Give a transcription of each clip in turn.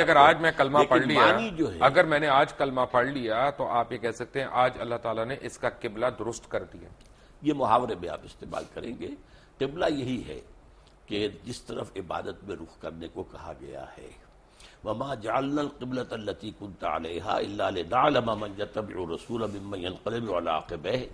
اگر آج میں کلمہ پڑھ لیا، معنی جو ہے اگر میں نے آج کلمہ پڑھ لیا تو آپ یہ کہہ سکتے ہیں آج اللہ تعالیٰ نے اس کا قبلہ درست کر دیا. یہ محاورے میں آپ استعمال کریں گے. قبلہ یہی ہے کہ جس طرف عبادت میں رخ کرنے کو کہا گیا ہے. وما جعلنا القبلة التي كنت عليها الا لنعلم من يتبع الرسول ممن ينقلب على عقبيه.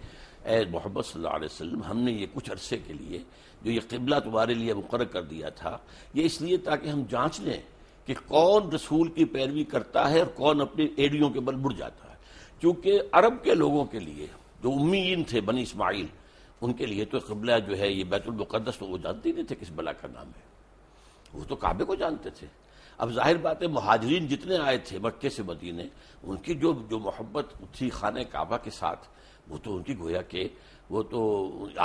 اے محمد صلی اللہ علیہ وسلم، ہم نے یہ کچھ عرصے کے لیے جو یہ قبلہ تمہارے لیے مقرر کر دیا تھا، یہ اس لیے تاکہ ہم جانچ لیں کہ کون رسول کی پیروی کرتا ہے اور کون اپنی ایڑیوں کے بل مڑ جاتا ہے. کیونکہ عرب کے لوگوں کے لیے جو امیین تھے بنی اسماعیل، ان کے لیے تو قبلہ جو ہے یہ بیت المقدس تو وہ جانتے نہیں تھے کس بلا کا نام ہے، وہ تو کعبے کو جانتے تھے. اب ظاہر بات ہے مہاجرین جتنے آئے تھے مکے سے مدینے، ان کی جو محبت تھی خانہ کعبہ کے ساتھ، وہ تو ان کی گویا کہ وہ تو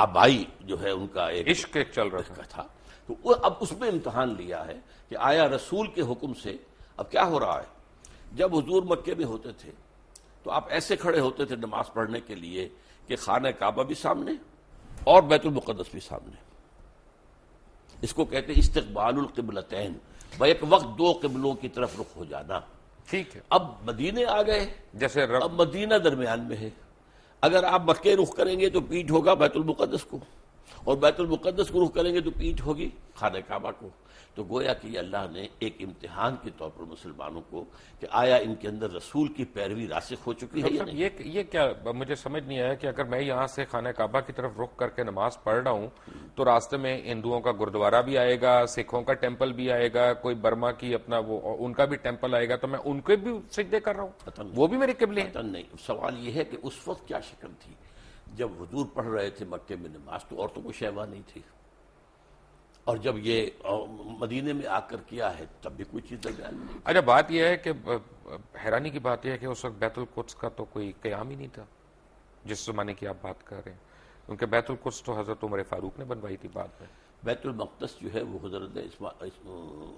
آبائی جو ہے ان کا ایک عشق ایک چل رہا تھا. تو وہ اب اس میں امتحان لیا ہے کہ آیا رسول کے حکم سے اب کیا ہو رہا ہے. جب حضور مکے میں ہوتے تھے تو آپ ایسے کھڑے ہوتے تھے نماز پڑھنے کے لیے کہ خانہ کعبہ بھی سامنے اور بیت المقدس بھی سامنے. اس کو کہتے ہیں استقبال القبلتین، ایک وقت دو قبلوں کی طرف رخ ہو جانا. ٹھیک ہے. اب مدینے آ گئے، جیسے اب مدینہ درمیان میں ہے. اگر آپ مکے رخ کریں گے تو پیٹھ ہوگا بیت المقدس کو، اور بیت المقدس کو رخ کریں گے تو پیٹھ ہوگی خانہ کعبہ کو. تو گویا کہ یہ اللہ نے ایک امتحان کے طور پر مسلمانوں کو کہ آیا ان کے اندر رسول کی پیروی راسخ ہو چکی ہے یا نہیں. یہ کیا مجھے سمجھ نہیں آیا کہ اگر میں یہاں سے خانہ کعبہ کی طرف رخ کر کے نماز پڑھ رہا ہوں تو راستے میں ہندوؤں کا گردوارہ بھی آئے گا، سکھوں کا ٹیمپل بھی آئے گا، کوئی برما کی اپنا وہ ان کا بھی ٹیمپل آئے گا، تو میں ان کے بھی سجدے کر رہا ہوں، وہ بھی میرے قبلے ہیں. نہیں، سوال یہ ہے کہ اس وقت کیا شکل تھی جب حضور پڑھ رہے تھے مکے میں نماز، تو اور تو کوئی شیوا نہیں تھی، اور جب یہ مدینے میں آ کر کیا ہے تب بھی کوئی چیز درمیان نہیں. اچھا، بات یہ ہے کہ حیرانی کی بات یہ ہے کہ اس وقت بیت القدس کا تو کوئی قیام ہی نہیں تھا جس زمانے کی آپ بات کر رہے ہیں، کیونکہ بیت القدس تو حضرت عمر فاروق نے بنوائی تھی بعد میں. بیت المقدس جو ہے وہ حضرت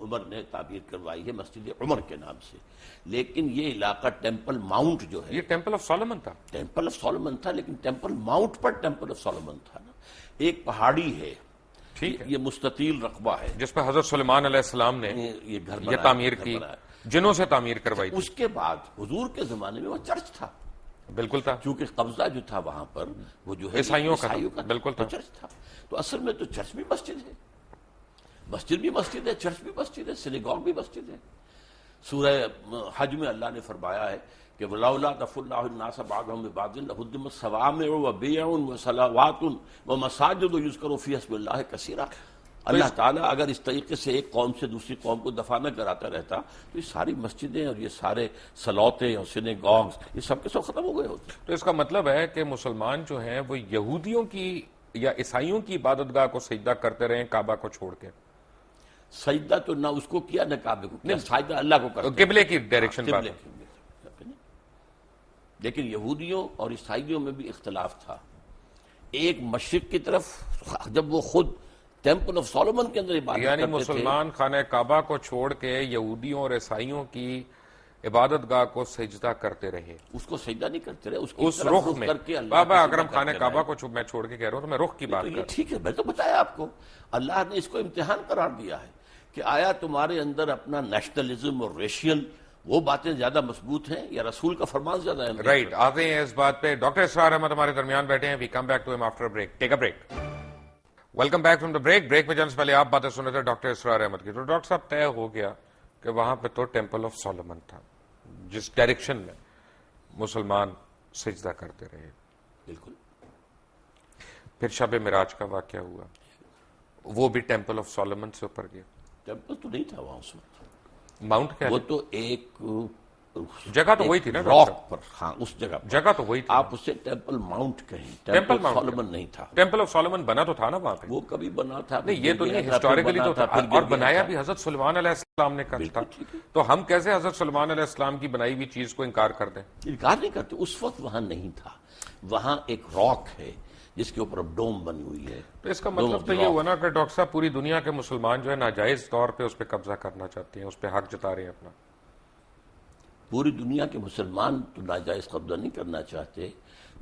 عمر نے تعبیر کروائی ہے مسجد عمر کے نام سے، لیکن یہ علاقہ ٹیمپل ماؤنٹ جو ہے، یہ ٹیمپل آف سولومن تھا. ٹیمپل آف سولومن تھا، لیکن temple Mount per temple of Solomon تھا نا. ایک پہاڑی ہے، ٹھیک ہے، یہ مستطیل رقبہ ہے جس پہ حضرت سلیمان علیہ السلام نے یہ تعمیر کی، جنوں سے تعمیر کروائی تھی. اس کے بعد حضور کے زمانے میں وہ چرچ تھا. بالکل تھا، کیونکہ قبضہ جو تھا وہاں پر وہ جو ہے عیسائیوں کا بالکل تھا. چرچ تھا. تو اصل میں تو چرچ بھی مسجد ہے، مسجد بھی مسجد ہے، چرچ بھی مسجد ہے، سینیگوگ بھی مسجد ہے. سورہ حج میں اللہ نے فرمایا ہے کہ وَلَوْلَا دَفْعُ اللَّهِ النَّاسَ بَعْضَهُم بِبَعْضٍ لَهُدِّمَتْ صَوَامِعُ وَبِيَعٌ وَصَلَوَاتٌ وَمَسَاجِدُ يُذْكَرُ فِيهَا اسْمُ اللَّهِ كَثِيرًا. اللہ تعالیٰ اگر اس طریقے سے ایک قوم سے دوسری قوم کو دفاع نہ کراتا رہتا تو یہ ساری مسجدیں اور یہ سارے سلوتے اور سینیگوگز یہ سب کے سب ختم ہو گئے ہوتے. تو اس کا مطلب ہے کہ مسلمان جو ہیں وہ یہودیوں کی یا عیسائیوں کی عبادت گاہ کو سجدہ کرتے رہے کعبہ کو چھوڑ کے. سجدہ تو نہ اس کو کیا نہ کعبے کو کیا، سجدہ اللہ کو کرتے، قبلے کی ڈائریکشن پر. لیکن یہودیوں اور عیسائیوں میں بھی اختلاف تھا. ایک مشرق کی طرف جب وہ خود ٹیمپل آف سولومن کے اندر عبادت یعنی کرتے مسلمان خانہ کعبہ کو چھوڑ کے یہودیوں اور عیسائیوں کی عبادت گاہ کو سجدہ کرتے رہے، اس کو سجدہ نہیں کرتے رہے، اس رخ میں. بابا اگر ہم خانہ کعبہ کو میں چھوڑ کے کہہ رہا ہوں تو میں رخ کی بات کر رہا ہوں. ٹھیک ہے، میں تو بتایا آپ کو، اللہ نے اس کو امتحان قرار دیا ہے کہ آیا تمہارے اندر اپنا نیشنلزم اور ریشیل وہ باتیں زیادہ مضبوط ہیں یا رسول کا فرمان زیادہ ہے. رائٹ، آتے ہیں اس بات پہ. ڈاکٹر اسرار احمد ہمارے درمیان بیٹھے ہیں. وی کم بیک ٹو ہم after break. Take a break. Welcome back from the break. Break میں جانے سے پہلے آپ باتیں سن رہے تھے ڈاکٹر اسرار احمد کی. تو ڈاکٹر صاحب طے ہو گیا کہ وہاں پہ تو ٹیمپل آف سولومن تھا جس ڈائریکشن میں مسلمان سجدہ کرتے رہے. بالکل. پھر شب معراج کا واقعہ ہوا، وہ بھی ٹیمپل آف سولومن سے اوپر گیا. ٹیمپل تو نہیں تھا وہاں اس وقت، ماؤنٹ کیا وہ تو ایک جگہ تو وہی تھی نا راک پر. ہاں اس جگہ تو وہی تھی. آپ اسے ٹیمپل ماؤنٹ کہیں، ٹیمپل آف سولومن نہیں تھا. ٹیمپل آف سولومن بنا تو تھا نا وہاں پہ، وہ کبھی بنا تھا نہیں، یہ تو نہیں، ہسٹوریکلی تو تھا، اور بنایا بھی حضرت سلیمان علیہ السلام نے کرا تھا. تو ہم کیسے حضرت سلیمان علیہ السلام کی بنائی ہوئی چیز کو انکار کر دیں؟ انکار نہیں کرتے. اس وقت وہاں نہیں تھا، وہاں ایک راک ہے جس کے اوپر اب ڈوم بنی ہوئی ہے. تو اس کا مطلب تو یہ ہوا نا کہ ڈاکٹر صاحب پوری دنیا کے مسلمان جو ہے ناجائز طور پہ اس پہ قبضہ کرنا چاہتے ہیں، اس پہ حق جتا رہے ہیں اپنا. پوری دنیا کے مسلمان تو ناجائز قبضہ نہیں کرنا چاہتے.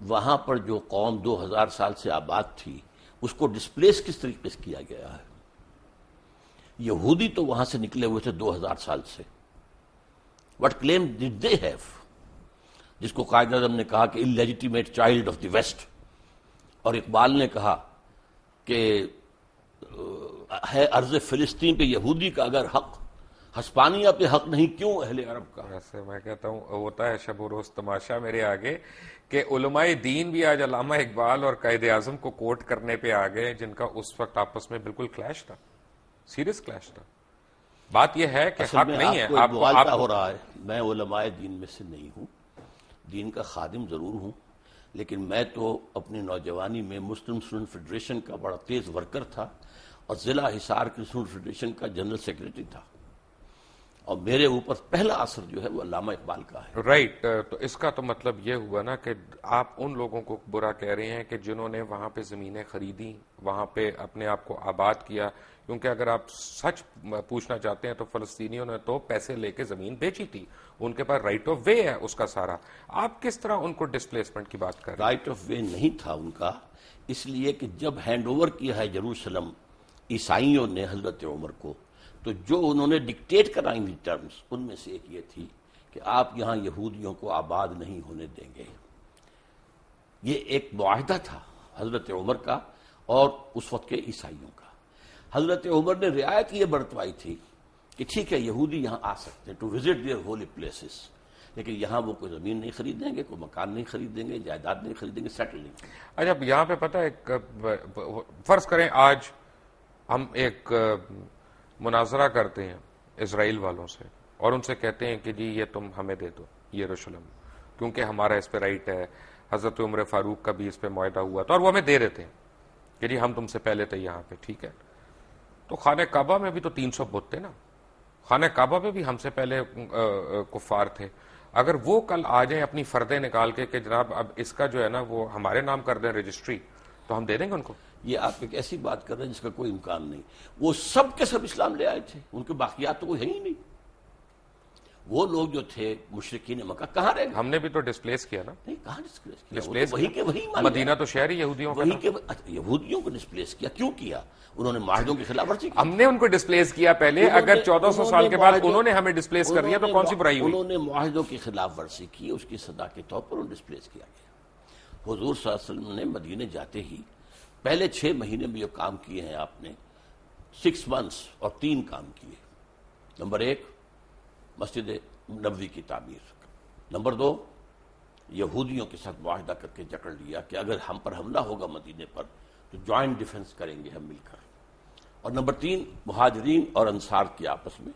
وہاں پر جو قوم 2000 سال سے آباد تھی اس کو ڈسپلیس کس طریقے سے کیا گیا ہے. یہودی تو وہاں سے نکلے ہوئے تھے 2000 سال سے، What claim did they have? جس کو قائد اعظم نے کہا کہ illegitimate child of the West، اور اقبال نے کہا کہ ہے ارض فلسطین پہ یہودی کا اگر حق، ہسپانیہ پہ حق نہیں کیوں اہل عرب کا؟ ایسے میں کہتا ہوں ہوتا ہے شب و روز تماشا میرے آگے کہ علماء دین بھی آج علامہ اقبال اور قائد اعظم کو کوٹ کرنے پہ آ گئے، جن کا اس وقت آپس میں بالکل کلیش تھا، سیریس کلیش تھا. بات یہ ہے کہ حق نہیں ہے. آپ کو مغالطہ ہو رہا ہے. میں علماء دین میں سے نہیں ہوں، دین کا خادم ضرور ہوں، لیکن میں تو اپنی نوجوانی میں مسلم اسٹوڈنٹ فیڈریشن کا بڑا تیز ورکر تھا اور ضلع حصار کی اسٹوڈنٹ فیڈریشن کا جنرل سیکرٹری تھا، اور میرے اوپر پہلا اثر جو ہے وہ علامہ اقبال کا ہے. رائٹ. تو اس کا تو مطلب یہ ہوا نا کہ آپ ان لوگوں کو برا کہہ رہے ہیں کہ جنہوں نے وہاں پہ زمینیں خریدی، وہاں پہ اپنے آپ کو آباد کیا، کیونکہ اگر آپ سچ پوچھنا چاہتے ہیں تو فلسطینیوں نے تو پیسے لے کے زمین بیچی تھی، ان کے پاس رائٹ آف وے ہے اس کا سارا. آپ کس طرح ان کو ڈسپلیسمنٹ کی بات کر رہے ہیں؟ رائٹ آف وے نہیں تھا ان کا، اس لیے کہ جب ہینڈ اوور کیا ہے یروشلم عیسائیوں نے حضرت عمر کو، تو جو انہوں نے ڈکٹیٹ کرائیں گی ٹرمز، ان میں سے ایک یہ تھی کہ آپ یہاں یہودیوں کو آباد نہیں ہونے دیں گے. یہ ایک معاہدہ تھا حضرت عمر کا اور اس وقت کے عیسائیوں کا. حضرت عمر نے رعایت یہ برتوائی تھی کہ ٹھیک ہے یہودی یہاں آ سکتے ہیں to visit their holy places, لیکن یہاں وہ کوئی زمین نہیں خریدیں گے، کوئی مکان نہیں خریدیں گے، جائیداد نہیں خریدیں گے، سیٹل نہیں کریں گے. اچھا یہاں پہ پتہ ہے، فرض کریں آج ہم ایک مناظرہ کرتے ہیں اسرائیل والوں سے اور ان سے کہتے ہیں کہ جی یہ تم ہمیں دے دو یروشلم، کیونکہ ہمارا اس پہ رائٹ ہے، حضرت عمر فاروق کا بھی اس پہ معاہدہ ہوا تھا اور وہ ہمیں دے دیتے ہیں کہ جی ہم تم سے پہلے تھے یہاں پہ، ٹھیک ہے. تو خانہ کعبہ میں بھی تو 300 بت تھے نا، خانہ کعبہ میں بھی ہم سے پہلے کفار تھے. اگر وہ کل آ جائیں اپنی فردیں نکال کے کہ جناب اب اس کا جو ہے نا وہ ہمارے نام کر دیں رجسٹری، تو ہم دے دیں گے ان کو. یہ آپ ایک ایسی بات کر رہے ہیں جس کا کوئی امکان نہیں. وہ سب کے سب اسلام لے آئے تھے، ان کے باقیات تو کوئی ہے ہی نہیں. وہ لوگ جو تھے مشرکین مکہ کہاں رہ گئے؟ ہم نے بھی تو ڈسپلیس کیا نا. نہیں، کہاں ڈسپلیس کیا؟ ڈسپلیس وہی کے وہی مان مدینہ تو شہر ہی یہودیوں کا تھا. یہودیوں کو ڈسپلیس کیا. کیوں کیا؟ انہوں نے معاہدوں کی خلاف ورزی کی. ہم نے ان کو ڈسپلیس کیا پہلے. اگر 1400 سال کے بعد انہوں نے ہمیں ڈسپلیس کر دیا تو کون سی برائی ہوئی؟ انہوں نے معاہدوں کی خلاف ورزی کی، اس کی سزا کے طور پر انہیں ڈسپلیس کیا گیا. حضور صلی اللہ علیہ وسلم نے مدینے جاتے ہی پہلے 6 مہینے میں جو کام کیے ہیں آپ نے، 6 months اور 3 کام کیے. نمبر 1 مسجد نبوی کی تعمیر، نمبر 2 یہودیوں کے ساتھ معاہدہ کر کے جکڑ لیا کہ اگر ہم پر حملہ ہوگا مدینے پر تو جوائنٹ ڈیفنس کریں گے ہم مل کر، اور نمبر 3 مہاجرین اور انصار کی آپس میں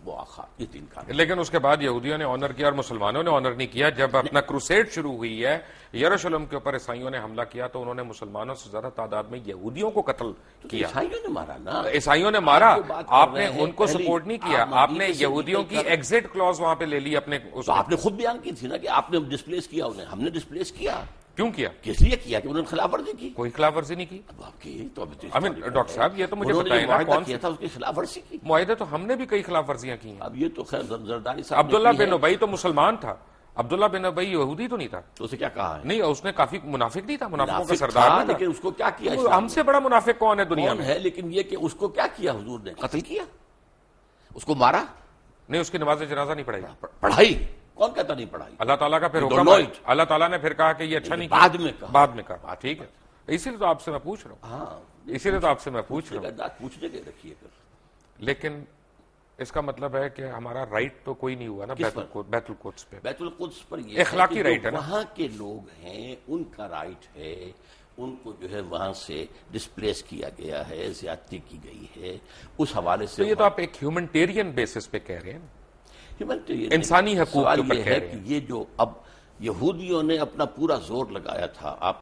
مواخات. یہ 3 کام. لیکن اس کے بعد یہودیوں نے آنر کیا اور مسلمانوں نے آنر نہیں کیا. جب اپنا کروسیڈ شروع ہوئی ہے، یروشلم کے اوپر عیسائیوں نے حملہ کیا تو انہوں نے مسلمانوں سے زیادہ تعداد میں یہودیوں کو قتل کیا. عیسائیوں نے مارا نا. عیسائیوں نے مارا، آپ نے ان کو سپورٹ نہیں کیا. آپ نے یہودیوں کی ایگزٹ کلوز وہاں پہ لے لی اپنے. تو آپ نے خود بیان کی تھی نا کہ آپ نے ڈسپلیس کیا انہیں. ہم نے ڈسپلیس کیا. کیوں کیا؟ کس لیے کیا؟ کہ انہوں نے خلاف ورزی کی. کوئی خلاف ورزی نہیں کی. اب آپ کی تو ڈاکٹر صاحب یہ تو مجھے بتائیں نا کون کیا تھا اس کی خلاف ورزی کی. معاہدے تو ہم نے بھی کئی خلاف ورزیاں کی ہیں. اب یہ تو خیر زرداری صاحب عبداللہ بن ابی تو مسلمان تھا، عبداللہ بن ابی یہودی تو نہیں تھا. تو اسے کیا کہا ہے؟ نہیں، اس نے کافی منافق نہیں تھا، منافقوں کا سردار نہیں تھا. لیکن اس کو کیا کیا؟ ہم سے بڑا منافق کون ہے دنیا میں؟ ہے، لیکن یہ کہ اس کو کیا کیا حضور نے؟ قتل کیا، اس کو مارا نہیں. اس کی نماز جنازہ نہیں پڑھائی. پڑھائی کون کہتا نہیں پڑھائی؟ اللہ تعالیٰ کا پھر حکم، اللہ تعالیٰ نے پھر کہا کہ یہ اچھا نہیں کیا. بعد میں کہا. ٹھیک ہے، اسی لیے تو آپ سے میں پوچھ رہا ہوں. ہاں، اسی لیے تو آپ سے میں پوچھ رہا ہوں. پوچھنے کے رکھیے پھر. لیکن اس کا مطلب ہے کہ ہمارا رائٹ تو کوئی نہیں ہوا نا بیت القدس پہ. بیت القدس پر یہ اخلاقی رائٹ ہے نا. وہاں کے لوگ ہیں، ان کا رائٹ ہے. ان کو جو ہے وہاں سے ڈسپلیس کیا گیا ہے، زیادتی کی گئی ہے. اس حوالے سے تو یہ تو آپ ایک ہیومنٹیرین بیسس پہ کہہ رہے ہیں، انسانی حقوق کے اوپر کہہ رہے ہیں. یہ جو اب یہودیوں نے اپنا پورا زور لگایا تھا، آپ